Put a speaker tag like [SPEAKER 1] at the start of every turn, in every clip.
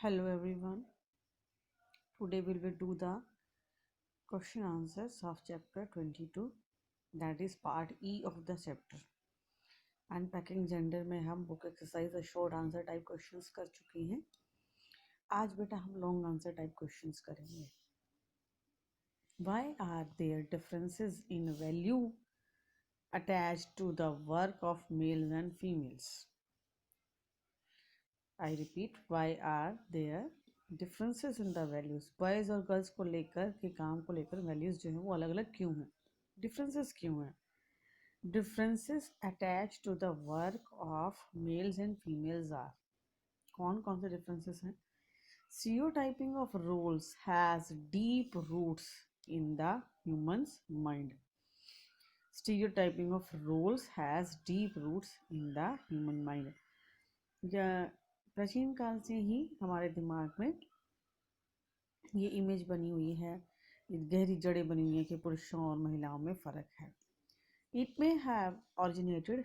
[SPEAKER 1] Hello everyone. Today we will do the question answers of chapter 22, that is part E of the chapter. Unpacking gender में हम book exercise और short answer type questions कर चुके हैं. आज बेटा हम लॉन्ग आंसर टाइप क्वेश्चंस करेंगे. Why are there differences in value attached to the work of males and females? I repeat, why are there differences in the values. Boys और girls को लेकर के काम को लेकर वैल्यूज जो है वो अलग अलग क्यों हैं, डिफरेंसेस क्यों हैं. Differences attach to the work of males and females are. कौन कौन से डिफरेंसेस हैं. Stereotyping of roles has deep roots in the humans mind. Stereotyping of roles has deep roots in the human mind. प्राचीन काल से ही हमारे दिमाग में ये इमेज बनी हुई है, गहरी जड़ें बनी हुई हैं कि पुरुषों और महिलाओं में फ़र्क है. It may have originated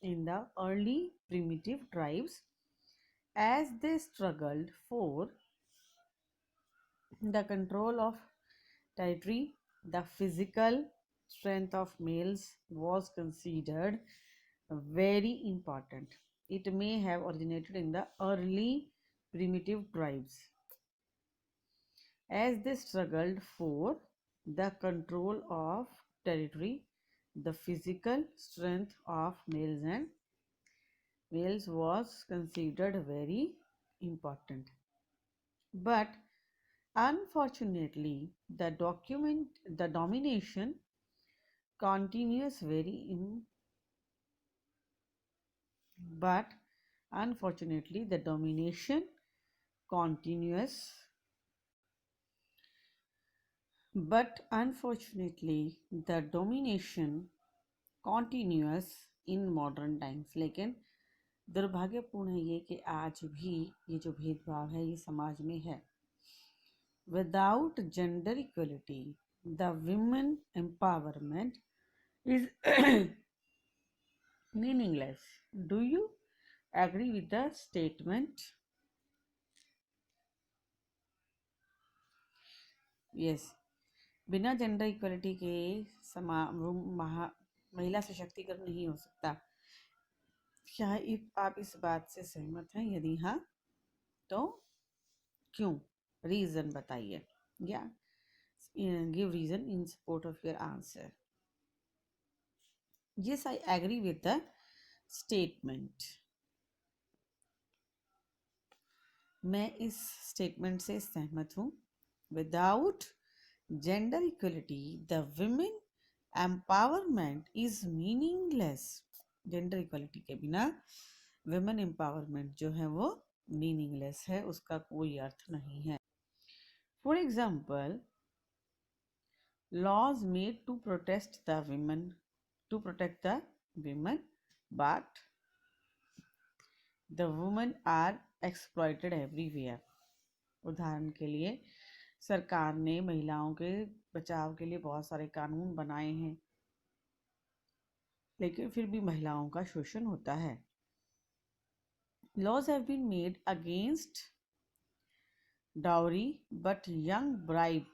[SPEAKER 1] in the early primitive tribes as they struggled for the control of territory. The physical strength of males was considered very important. It may have originated in the early primitive tribes as they struggled for the control of territory. The physical strength of males was considered very important. But unfortunately, the domination continues very but unfortunately the domination continues but unfortunately the domination continuous in modern times. लेकिन दुर्भाग्यपूर्ण है ये कि आज भी ये जो भेदभाव है ये समाज में है. Without gender equality, the women empowerment is meaningless. Do you agree with the statement? Yes. बिना जेंडर इक्वलिटी के महिला सशक्तिकरण नहीं हो सकता. क्या आप इस बात से सहमत हैं? यदि हाँ तो क्यों, रीजन बताइए. या give reason in support of your answer. Yes, I agree with the statement. मैं इस स्टेटमेंट से सहमत हूँ. Without gender equality the women empowerment is meaningless. Gender equality के बिना विमेन एम्पावरमेंट जो है वो मीनिंगलेस है, उसका कोई अर्थ नहीं है. For example, laws made to protect the women, but the women are exploited everywhere. उदाहरण के लिए सरकार ने महिलाओं के बचाव के लिए बहुत सारे कानून बनाए हैं, लेकिन फिर भी महिलाओं का शोषण होता है. Laws have been made against dowry, but young bride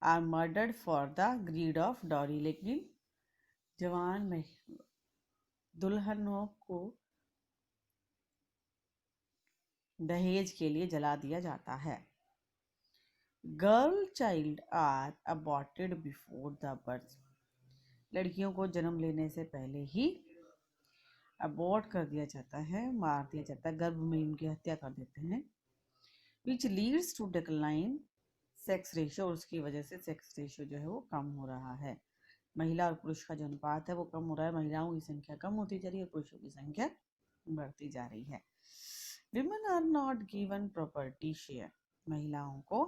[SPEAKER 1] are murdered for the greed of dowry. लेकिन जवान दुल्हनों को दहेज के लिए जला दिया जाता है. Girl child are aborted before the birth. लड़कियों को जन्म लेने से पहले ही अबॉर्ट कर दिया जाता है, मार दिया जाता है, गर्भ में उनकी हत्या कर देते हैं. Which leads to decline sex ratio. और उसकी वजह से सेक्स रेशियो जो है वो कम हो रहा है. महिला और पुरुष का जो अनुपात है वो कम हो रहा है. महिलाओं की संख्या कम होती जा रही है और पुरुषों की संख्या बढ़ती जा रही है. Women are not given property share. महिलाओं को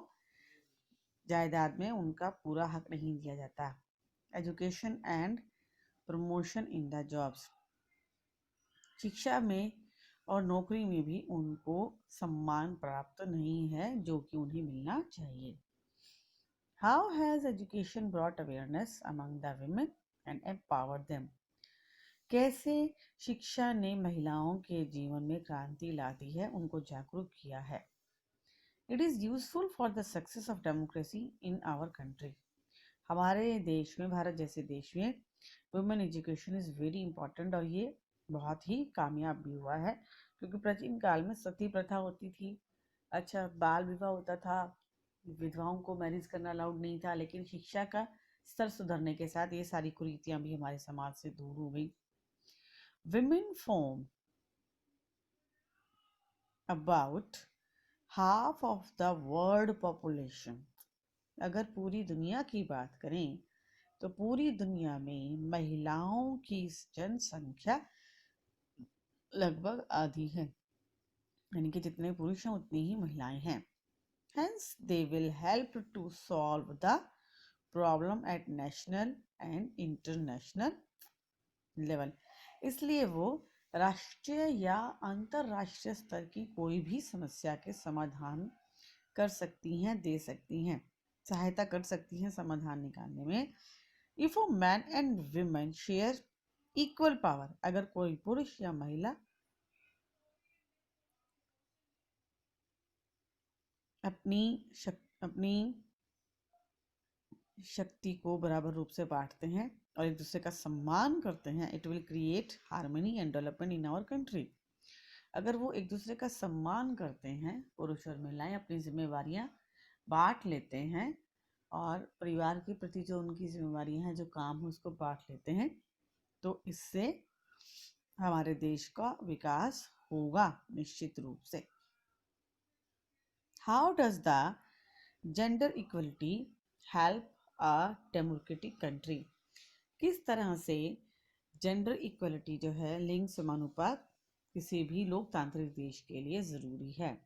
[SPEAKER 1] जायदाद में उनका पूरा हक नहीं दिया जाता. Education and promotion in the jobs. शिक्षा में और नौकरी में भी उनको सम्मान प्राप्त नहीं है जो कि उन्हें मिलना चाहिए। How has education brought awareness among the women and empowered them? कैसे शिक्षा ने महिलाओं के जीवन में क्रांति ला दी है, उनको जागरूक किया है। It is useful for the success of democracy in our country. हमारे देश में, भारत जैसे देश में women education is very important, और ये बहुत ही कामयाब भी हुआ है, क्योंकि प्राचीन काल में सती प्रथा होती थी, अच्छा बाल विवाह होता था, विधवाओं को मैरिज करना अलाउड नहीं था, लेकिन शिक्षा का स्तर सुधरने के साथ ये सारी कुरीतियां भी हमारे समाज से दूर हो गई। Women form about half of the world population. अगर पूरी दुनिया की बात करें तो पूरी दुनिया में महिलाओं की जनसंख्या लगभग आधी है, यानी कि जितने पुरुष हैं उतनी ही महिलाएं हैं। Hence, they will help to solve the problem at national and international level. इसलिए वो राष्ट्रीय या अंतरराष्ट्रीय स्तर की कोई भी समस्या के समाधान कर सकती हैं, दे सकती हैं, सहायता कर सकती हैं समाधान निकालने में। If a man and women share equal power, अगर कोई पुरुष या महिला अपनी शक्ति को बराबर रूप से बांटते हैं और एक दूसरे का सम्मान करते हैं, it will create harmony and development in our country. अगर वो एक दूसरे का सम्मान करते हैं, पुरुष और महिलाएं अपनी जिम्मेवारियां बांट लेते हैं और परिवार के प्रति जो उनकी जिम्मेवारियां हैं, जो काम है, उसको बांट लेते हैं, तो इससे हमारे देश का विकास होगा निश्चित रूप से। How does the gender equality help a democratic country? किस तरह से जेंडर इक्वलिटी जो है, लिंग समानुपात, किसी भी लोकतांत्रिक देश के लिए जरूरी है।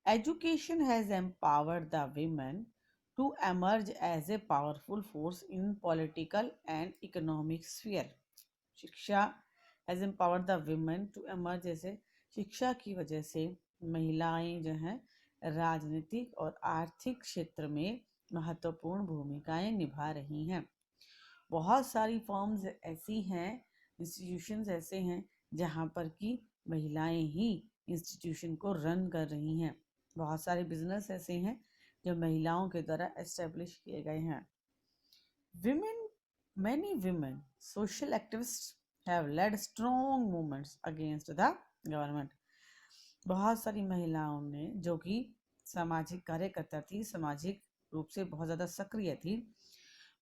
[SPEAKER 1] Education has empowered the women to emerge as a powerful force in political and economic sphere. शिक्षा has empowered the women to emerge, जैसे शिक्षा की वजह से महिलाएं जो हैं राजनीतिक और आर्थिक क्षेत्र में महत्वपूर्ण भूमिकाएं निभा रही हैं। बहुत सारी फॉर्म्स ऐसी हैं, इंस्टीट्यूशंस ऐसे हैं जहाँ पर कि महिलाएं ही इंस्टीट्यूशन को रन कर रही हैं। बहुत सारे बिजनेस ऐसे हैं जो महिलाओं के द्वारा एस्टेब्लिश किए गए हैं। Many women social activists have led strong movements against the government. बहुत सारी महिलाओं ने, जो कि सामाजिक कार्यकर्ता थी, सामाजिक रूप से बहुत ज़्यादा सक्रिय थी,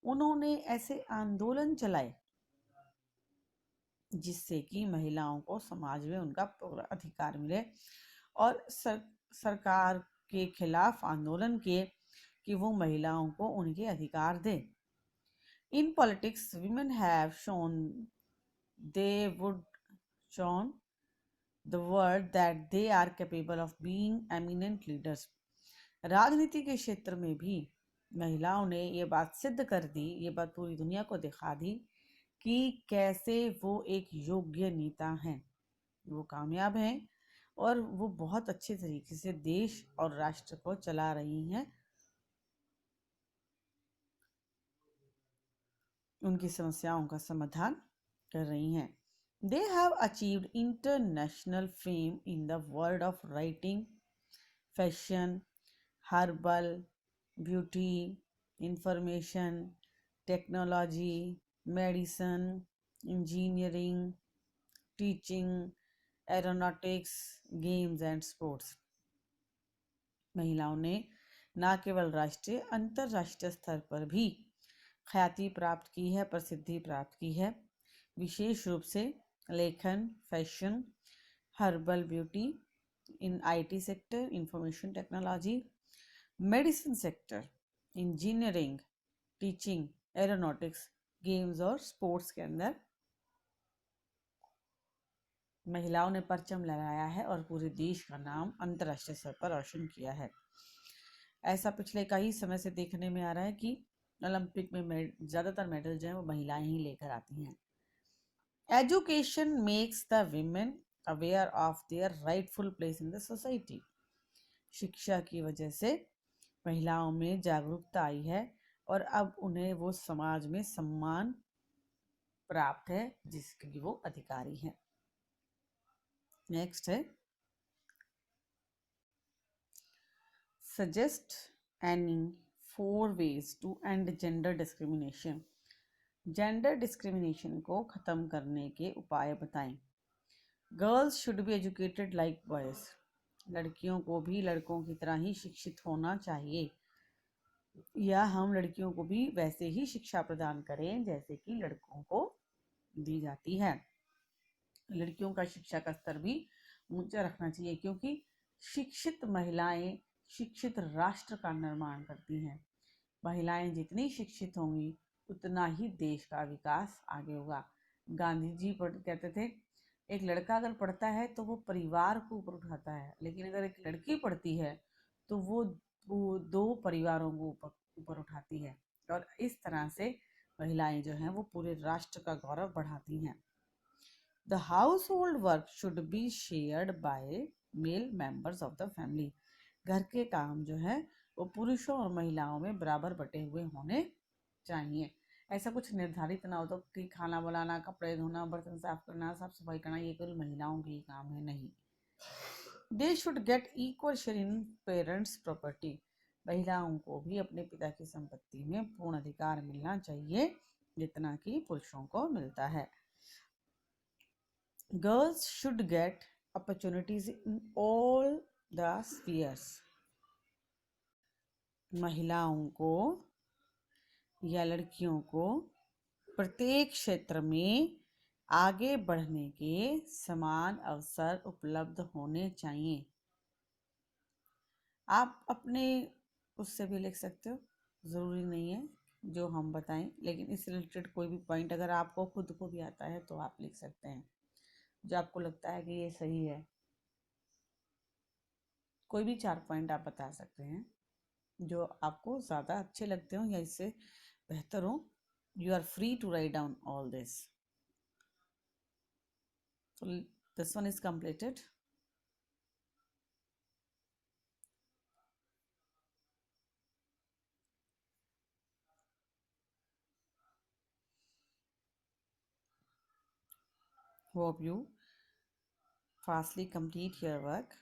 [SPEAKER 1] उन्होंने ऐसे आंदोलन चलाए जिससे कि महिलाओं को समाज में उनका पूरा अधिकार मिले, और सरकार के खिलाफ आंदोलन किए कि वो महिलाओं को उनके अधिकार दे। In politics, women have shown the world that they are capable of being eminent leaders. राजनीति के क्षेत्र में भी महिलाओं ने ये बात सिद्ध कर दी, ये बात पूरी दुनिया को दिखा दी कि कैसे वो एक योग्य नेता हैं, वो कामयाब हैं और वो बहुत अच्छे तरीके से देश और राष्ट्र को चला रही हैं, उनकी समस्याओं का समाधान कर रही हैं। They have achieved international fame in the world of writing, fashion, herbal, beauty, information, technology, medicine, engineering, teaching, aeronautics, games and sports. महिलाओं ने न केवल राष्ट्रीय, अंतरराष्ट्रीय स्तर पर भी ख्याति प्राप्त की है, प्रसिद्धि प्राप्त की है, विशेष रूप से लेखन, fashion, herbal beauty, in IT sector, information technology, medicine sector, engineering, teaching, aeronautics, games और स्पोर्ट्स के अंदर महिलाओं ने परचम लहराया है और पूरे देश का नाम अंतर्राष्ट्रीय स्तर पर रोशन किया है। ऐसा पिछले कई समय से देखने में आ रहा है कि ओलंपिक में ज़्यादातर मेडल जो है वो महिलाएं ही लेकर आती हैं। Education makes the women aware of their rightful place in the society. शिक्षा की वजह से महिलाओं में जागरूकता आई है और अब उन्हें वो समाज में सम्मान प्राप्त है जिसके लिए वो अधिकारी हैं। नेक्स्ट है suggest any 4 ways to end gender discrimination. Gender discrimination को खत्म करने के उपाय बताएं। Girls should be educated like boys. लड़कियों को भी लड़कों की तरह ही शिक्षित होना चाहिए, या हम लड़कियों को भी वैसे ही शिक्षा प्रदान करें जैसे कि लड़कों को दी जाती है। लड़कियों का शिक्षा का स्तर भी ऊंचा रखना चाहिए, क्योंकि शिक्षित महिलाएं शिक्षित राष्ट्र का निर्माण करती हैं। महिलाएं जितनी शिक्षित होंगी उतना ही देश का विकास आगे होगा। गांधी जी कहते थे एक लड़का अगर पढ़ता है तो वो परिवार को ऊपर उठाता है, लेकिन अगर एक लड़की पढ़ती है तो वो 2 परिवारों को ऊपर उठाती है। और इस तरह से महिलाएं जो हैं वो पूरे राष्ट्र का गौरव बढ़ाती हैं। The household work should be shared by male members of the family. घर के काम जो है वो पुरुषों और महिलाओं में बराबर बटे हुए होने चाहिए। ऐसा कुछ निर्धारित ना हो तो कि खाना बनाना, कपड़े धोना, बर्तन साफ करना, साफ सफाई करना ये केवल महिलाओं के ही काम है, नहीं। They should get equal share in parents' property. महिलाओं को भी अपने पिता की संपत्ति में पूर्ण अधिकार मिलना चाहिए जितना कि पुरुषों को मिलता है। Girls should get opportunities in all the spheres. महिलाओं को या लड़कियों को प्रत्येक क्षेत्र में आगे बढ़ने के समान अवसर उपलब्ध होने चाहिए। आप अपने उससे भी लिख सकते हो, ज़रूरी नहीं है जो हम बताएं, लेकिन इस रिलेटेड कोई भी पॉइंट अगर आपको खुद को भी आता है तो आप लिख सकते हैं, जो आपको लगता है कि ये सही है। कोई भी 4 पॉइंट आप बता सकते हैं जो आपको ज़्यादा अच्छे लगते हो या इससे बेहतर हो। You are free to write down all this. So this one is completed. Hope you fastly complete your work.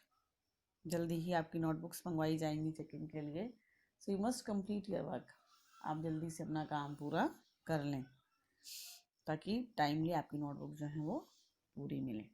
[SPEAKER 1] जल्दी ही आपकी नोटबुक्स मंगवाई जाएंगी चेकिंग के लिए। So you must complete your work. आप जल्दी से अपना काम पूरा कर लें ताकि टाइमली आपकी नोटबुक जो है वो पूरी मिले।